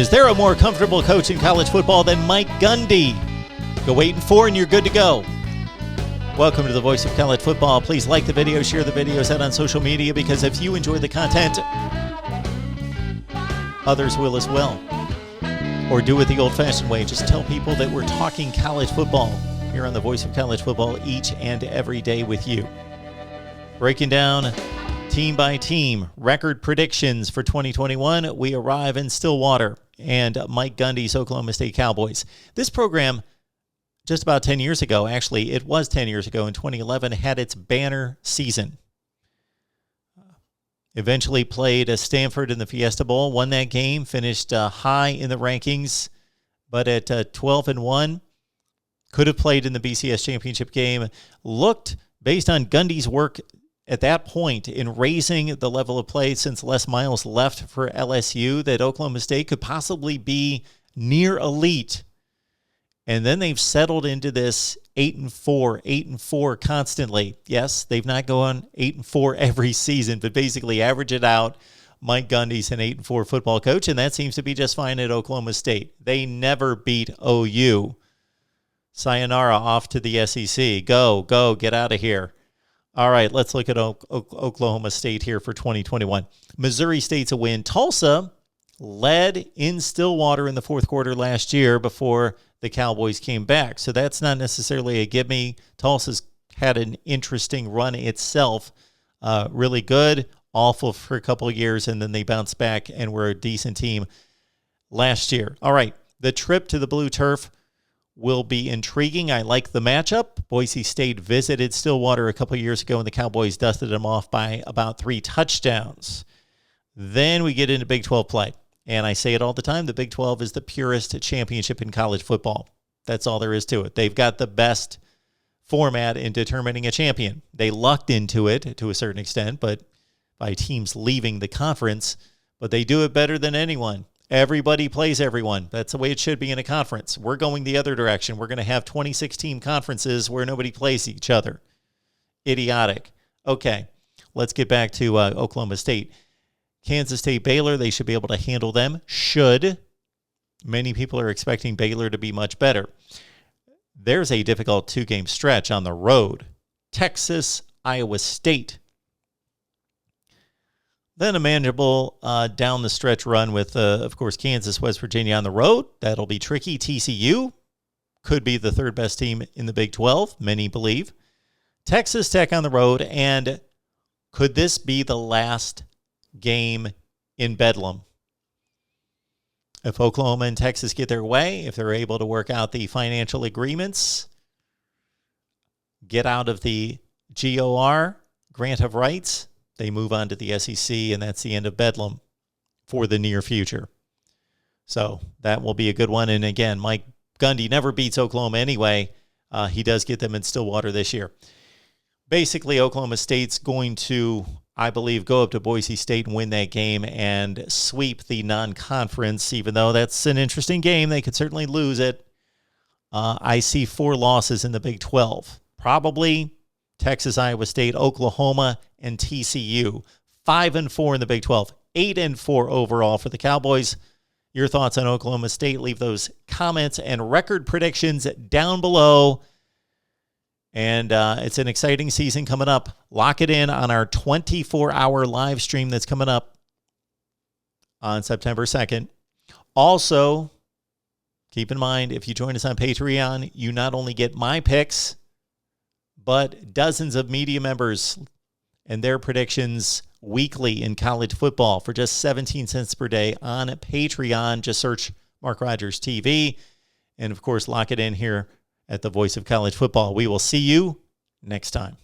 Is there a more comfortable coach in college football than Mike Gundy? Go 8-4 and you're good to go. Welcome to the Voice of College Football. Please like the video, share the videos out on social media, because if you enjoy the content, others will as well. Or do it the old-fashioned way. Just tell people that we're talking college football here on the Voice of College Football each and every day with you. Breaking down team by team record predictions for 2021. We arrive in Stillwater and Mike Gundy's Oklahoma State Cowboys. This program, just about 10 years ago, actually, it was 10 years ago in 2011, had its banner season. Eventually played Stanford in the Fiesta Bowl, won that game, finished high in the rankings, but at 12-1, could have played in the BCS championship game. Looked, based on Gundy's work at that point in raising the level of play since Les Miles left for LSU, that Oklahoma State could possibly be near elite. And then they've settled into this 8-4 constantly. Yes, they've not gone 8-4 every season, but basically average it out. Mike Gundy's an 8-4 football coach, and that seems to be just fine at Oklahoma State. They never beat OU. Sayonara, off to the SEC. Go, get out of here. All right, let's look at Oklahoma State here for 2021. Missouri State's a win. Tulsa led in Stillwater in the fourth quarter last year before the Cowboys came back. So that's not necessarily a gimme. Tulsa's had an interesting run itself. Really good, awful for a couple of years, and then they bounced back and were a decent team last year. All right, the trip to the Blue Turf will be intriguing. I like the matchup. Boise State visited Stillwater a couple of years ago, and the Cowboys dusted them off by about 3 touchdowns. Then we get into Big 12 play. And I say it all the time, the Big 12 is the purest championship in college football. That's all there is to it. They've got the best format in determining a champion. They lucked into it to a certain extent, but by teams leaving the conference, but they do it better than anyone. Everybody plays everyone. That's the way it should be in a conference. We're going the other direction. We're going to have 26-team conferences where nobody plays each other. Idiotic. Okay, let's get back to Oklahoma State. Kansas State, Baylor, they should be able to handle them. Should. Many people are expecting Baylor to be much better. There's a difficult 2-game stretch on the road. Texas, Iowa State. Then a manageable down the stretch run with, of course, Kansas, West Virginia on the road. That'll be tricky. TCU could be the third best team in the Big 12, many believe. Texas Tech on the road. And could this be the last game in Bedlam? If Oklahoma and Texas get their way, if they're able to work out the financial agreements, get out of the GOR, grant of rights, they move on to the SEC, and that's the end of Bedlam for the near future. So that will be a good one. And again, Mike Gundy never beats Oklahoma anyway. He does get them in Stillwater this year. Basically, Oklahoma State's going to, I believe, go up to Boise State and win that game and sweep the non-conference, even though that's an interesting game. They could certainly lose it. I see 4 losses in the Big 12. Probably Texas, Iowa State, Oklahoma, and TCU. 5-4 in the Big 12. 8-4 overall for the Cowboys. Your thoughts on Oklahoma State? Leave those comments and record predictions down below. And it's an exciting season coming up. Lock it in on our 24-hour live stream that's coming up on September 2nd. Also, keep in mind, if you join us on Patreon, you not only get my picks, but dozens of media members and their predictions weekly in college football for just 17 cents per day on Patreon. Just search MarkRogersTV. And, of course, lock it in here at the Voice of College Football. We will see you next time.